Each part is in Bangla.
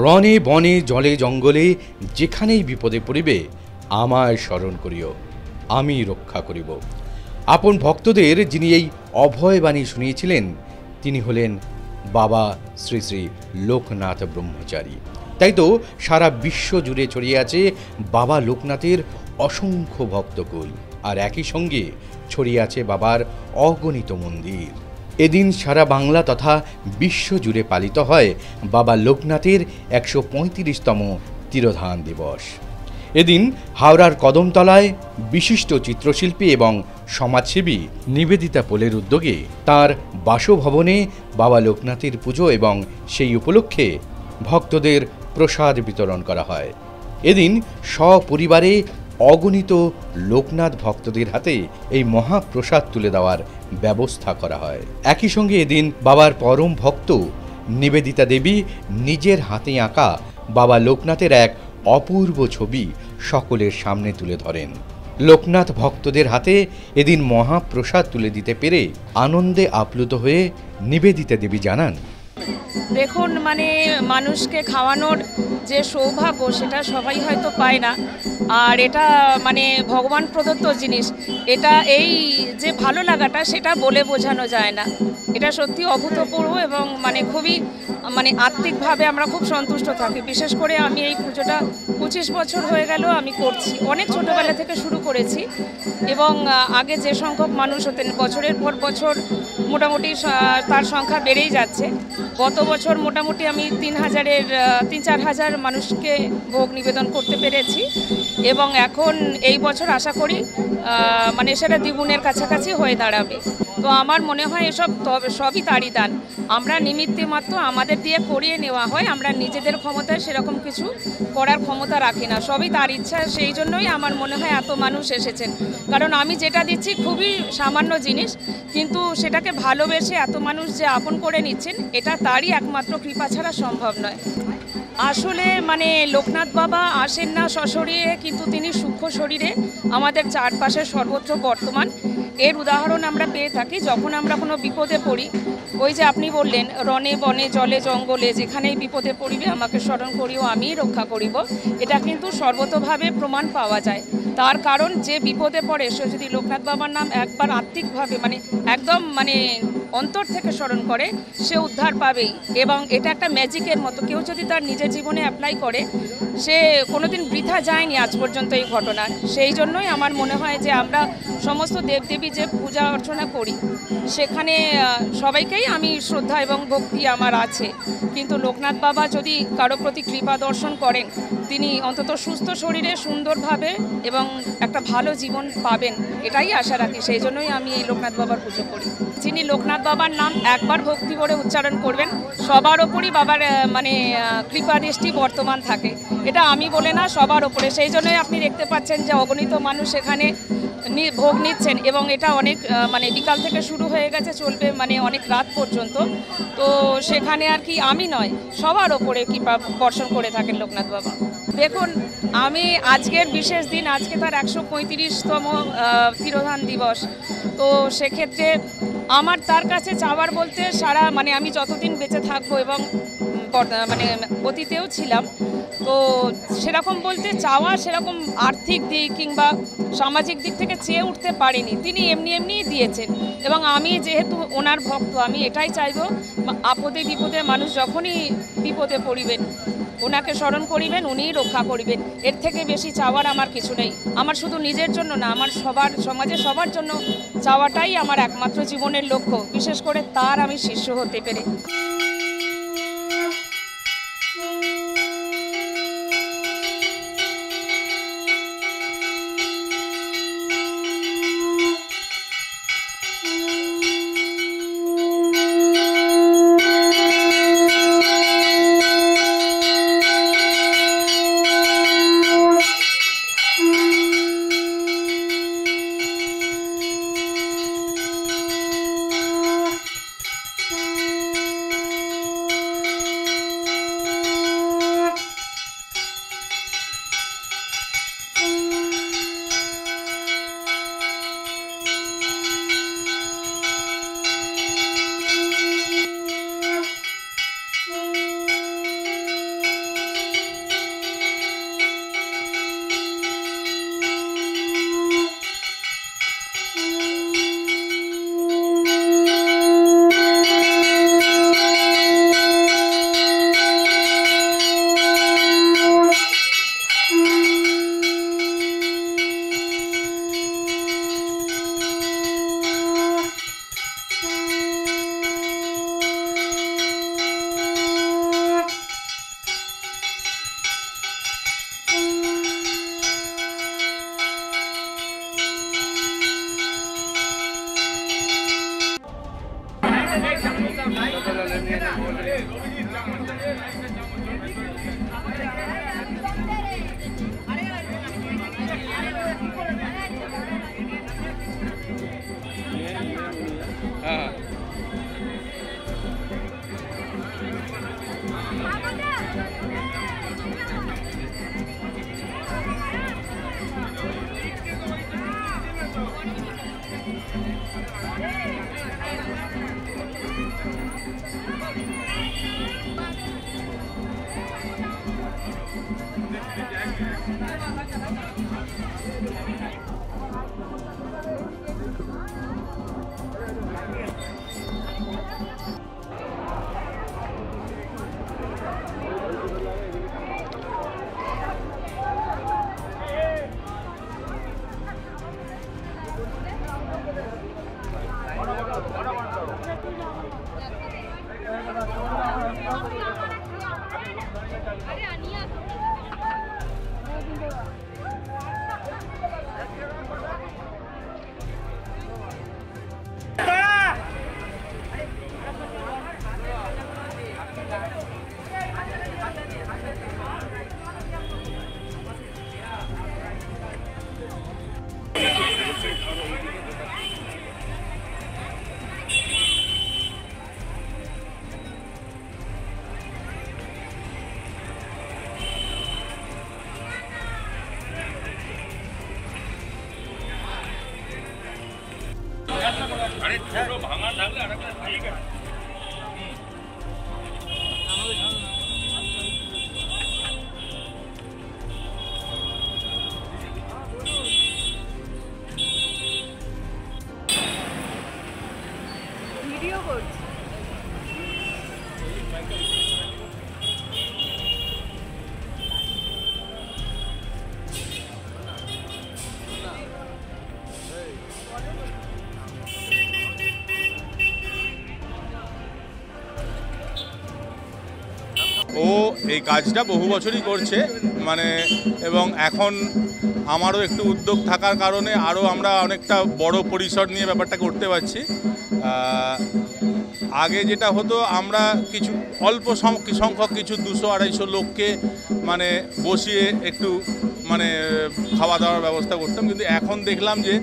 রণে বনে জলে জঙ্গলে যেখানেই বিপদে পড়িবে আমায় স্মরণ করিও, আমি রক্ষা করিব। আপন ভক্তদের যিনি এই অভয়বাণী শুনিয়েছিলেন তিনি হলেন বাবা শ্রী শ্রী লোকনাথ ব্রহ্মচারী। তাই তো সারা বিশ্ব জুড়ে ছড়িয়ে আছে বাবা লোকনাথের অসংখ্য ভক্তকুল, আর একই সঙ্গে ছড়িয়ে আছে বাবার অগণিত মন্দির। এদিন সারা বাংলা তথা বিশ্ব জুড়ে পালিত হয় বাবা লোকনাথের ১৩৫তম তিরোধান দিবস। এদিন হাওড়ার কদমতলায় বিশিষ্ট চিত্রশিল্পী এবং সমাজসেবী নিবেদিতা পোলের উদ্যোগে তাঁর বাসভবনে বাবা লোকনাথের পুজো এবং সেই উপলক্ষে ভক্তদের প্রসাদ বিতরণ করা হয়। এদিন সপরিবারে অগণিত লোকনাথ ভক্তদের হাতে এই মহাপ্রসাদ তুলে দেওয়ার ব্যবস্থা করা হয়। একই সঙ্গে এদিন বাবার পরম ভক্ত নিবেদিতা দেবী নিজের হাতে আঁকা বাবা লোকনাথের এক অপূর্ব ছবি সকলের সামনে তুলে ধরেন। লোকনাথ ভক্তদের হাতে এদিন মহাপ্রসাদ তুলে দিতে পেরে আনন্দে আপ্লুত হয়ে নিবেদিতা দেবী জানান, দেখুন, মানে মানুষকে খাওয়ানোর যে সৌভাগ্য সেটা সবাই হয়তো পায় না, আর এটা মানে ভগবান প্রদত্ত জিনিস। এটা এই যে ভালো লাগাটা সেটা বলে বোঝানো যায় না। এটা সত্যি অভূতপূর্ব এবং মানে খুবই মানে আত্মিকভাবে আমরা খুব সন্তুষ্ট থাকি। বিশেষ করে আমি এই পুজোটা 25 বছর হয়ে গেল আমি করছি, অনেক ছোটোবেলা থেকে শুরু করেছি এবং আগে যে সংখ্যক মানুষ হতেন বছরের পর বছর মোটামুটি তার সংখ্যা বেড়েই যাচ্ছে। গত বছর মোটামুটি আমি 3,000-4 হাজার মানুষকে ভোগ নিবেদন করতে পেরেছি এবং এখন এই বছর আশা করি মানে সেটা দ্বিগুণের কাছাকাছি হয়ে দাঁড়াবে। তো আমার মনে হয় এসব সবই তারই দান। আমরা নিমিত্তে মাত্র, আমাদের দিয়ে করিয়ে নেওয়া হয়, আমরা নিজেদের ক্ষমতায় সেরকম কিছু করার ক্ষমতা রাখি না, সবই তার ইচ্ছা। সেই জন্যই আমার মনে হয় এত মানুষ এসেছেন, কারণ আমি যেটা দিচ্ছি খুবই সামান্য জিনিস, কিন্তু সেটাকে ভালোবেসে এত মানুষ যে আপন করে নিচ্ছেন এটা তারই একমাত্র কৃপা ছাড়া সম্ভব নয়। আসলে মানে লোকনাথ বাবা আসেন না সশরীরে, কিন্তু তিনি সূক্ষ্ম শরীরে আমাদের চারপাশে সর্বত্র বর্তমান। এর উদাহরণ আমরা পেয়ে থাকি যখন আমরা কোনো বিপদে পড়ি। ওই যে আপনি বললেন, রণে বনে জলে জঙ্গলে যেখানেই বিপদে পড়িবে আমাকে স্মরণ করিও, আমি রক্ষা করিব। এটা কিন্তু সর্বতোভাবে প্রমাণ পাওয়া যায়। তার কারণ যে বিপদে পড়ে সে যদি লোকনাথ বাবার নাম একবার আত্মিকভাবে মানে একদম মানে অন্তর থেকে স্মরণ করে সে উদ্ধার পাবেই। এবং এটা একটা ম্যাজিকের মতো, কেউ যদি তার নিজের জীবনে অ্যাপ্লাই করে সে কোনোদিন বৃথা যায়নি আজ পর্যন্ত এই ঘটনা। সেই জন্যই আমার মনে হয় যে আমরা সমস্ত দেবদেবী যে পূজা অর্চনা করি সেখানে সবাইকেই আমি শ্রদ্ধা এবং ভক্তি আমার আছে, কিন্তু লোকনাথ বাবা যদি কারো প্রতি কৃপা দর্শন করেন তিনি অন্তত সুস্থ শরীরে সুন্দরভাবে এবং একটা ভালো জীবন পাবেন, এটাই আশা রাখি। সেই জন্যই আমি এই লোকনাথ বাবার পুজো করি। যিনি লোকনাথ বাবার নাম একবার ভক্তি করে উচ্চারণ করবেন সবার ওপরই বাবার মানে কৃপা দৃষ্টি বর্তমান থাকে। এটা আমি বলে না, সবার ওপরে। সেই জন্যই আপনি দেখতে পাচ্ছেন যে অগণিত মানুষ এখানে ভোগ নিচ্ছেন এবং এটা অনেক মানে বিকাল থেকে শুরু হয়ে গেছে, চলবে মানে অনেক রাত পর্যন্ত। তো সেখানে আর কি আমি নয়, সবার ওপরে কৃপা বর্ষণ করে থাকেন লোকনাথ বাবা। দেখুন, আমি আজকের বিশেষ দিন, আজকে তার 135তম তিরোধান দিবস। তো সেক্ষেত্রে আমার তার কাছে চাওয়ার বলতে সারা মানে আমি যতদিন বেঁচে থাকবো এবং মানে অতীতেও ছিলাম, তো সেরকম বলতে চাওয়া সেরকম আর্থিক দিক কিংবা সামাজিক দিক থেকে চেয়ে উঠতে পারিনি, তিনি এমনিই দিয়েছেন। এবং আমি যেহেতু ওনার ভক্ত, আমি এটাই চাইবো আপদে বিপদে মানুষ যখনই বিপদে পড়িবেন ওনাকে স্মরণ করিবেন, উনিই রক্ষা করিবেন। এর থেকে বেশি চাওয়ার আমার কিছু নেই। আমার শুধু নিজের জন্য না, আমার সমাজে সবার জন্য চাওয়াটাই আমার একমাত্র জীবনের লক্ষ্য, বিশেষ করে তার আমি শিষ্য হতে পেরে। ভিডিও করছি। ও এই কাজটা বহু বছরই করছে মানে, এবং এখন আমারও একটু উদ্যোগ থাকার কারণে আরও আমরা অনেকটা বড় পরিসর নিয়ে ব্যাপারটা করতে পারছি। আগে যেটা হতো আমরা কিছু অল্প সংখ্যক কিছু 200-250 লোককে মানে বসিয়ে একটু মানে খাওয়া দাওয়ার ব্যবস্থা করতাম, কিন্তু এখন দেখলাম যে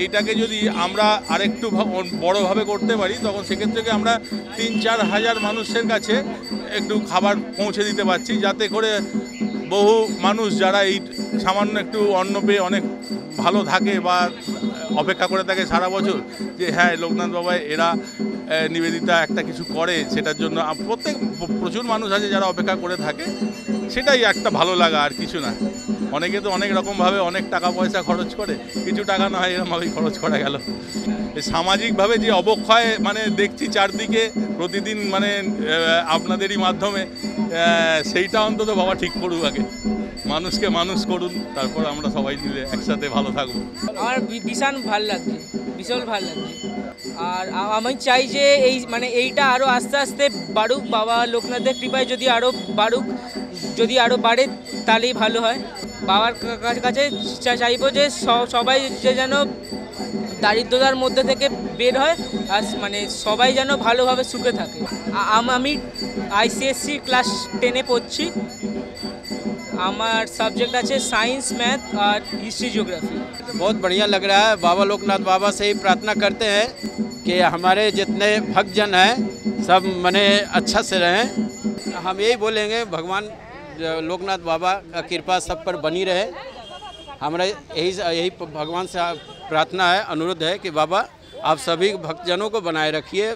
এইটাকে যদি আমরা আরেকটু বড়োভাবে করতে পারি তখন সেক্ষেত্রে আমরা 3-4 হাজার মানুষের কাছে একটু খাবার পৌঁছে দিতে পারছি, যাতে করে বহু মানুষ যারা এই সামান্য একটু অন্ন পেয়ে অনেক ভালো থাকে বা অপেক্ষা করে থাকে সারা বছর যে হ্যাঁ লোকনাথ বাবা এরা নিবেদিতা একটা কিছু করে, সেটার জন্য প্রচুর মানুষ আছে যারা অপেক্ষা করে থাকে, সেটাই একটা ভালো লাগা আর কিছু না। অনেকে তো অনেক রকমভাবে অনেক টাকা পয়সা খরচ করে, কিছু টাকা না হয় এরকমভাবেই খরচ করা গেল। সামাজিকভাবে যে অবক্ষয় মানে দেখছি চারদিকে প্রতিদিন মানে আপনাদেরই মাধ্যমে, সেইটা অন্তত বাবা ঠিক করুক, আগে মানুষকে মানুষ করুন, তারপর আমরা সবাই মিলে একসাথে ভালো থাকবো। আমার ভীষণ ভাল লাগছে, ভীষণ ভাল লাগছে। আর আমি চাই যে এই মানে এইটা আরও আস্তে আস্তে বাড়ুক, বাবা লোকনাথের কৃপায় যদি আরও বাড়ুক, যদি আরও বাড়ে তাহলেই ভালো হয়। বাবার কাছে চাইবো যে সবাই যে যেন দারিদ্রতার মধ্যে থেকে বের হয় আর মানে সবাই যেন ভালোভাবে সুখে থাকে। আমি ICSC ক্লাস 10-এ পড়ছি, আমার सब्जेक्ट আছে साइंस मैथ और हिस्ट्री ज्योग्राफी। बहुत बढ़िया लग रहा है। बाबा लोकनाथ बाबा से ही प्रार्थना करते हैं कि हमारे जितने भक्तजन हैं सब मने अच्छा से रहें। हम यही बोलेंगे भगवान लोकनाथ बाबा का कृपा सब पर बनी रहे। हमारा यही भगवान से प्रार्थना है, अनुरोध है कि बाबा आप सभी भक्तजनों को बनाए रखिए।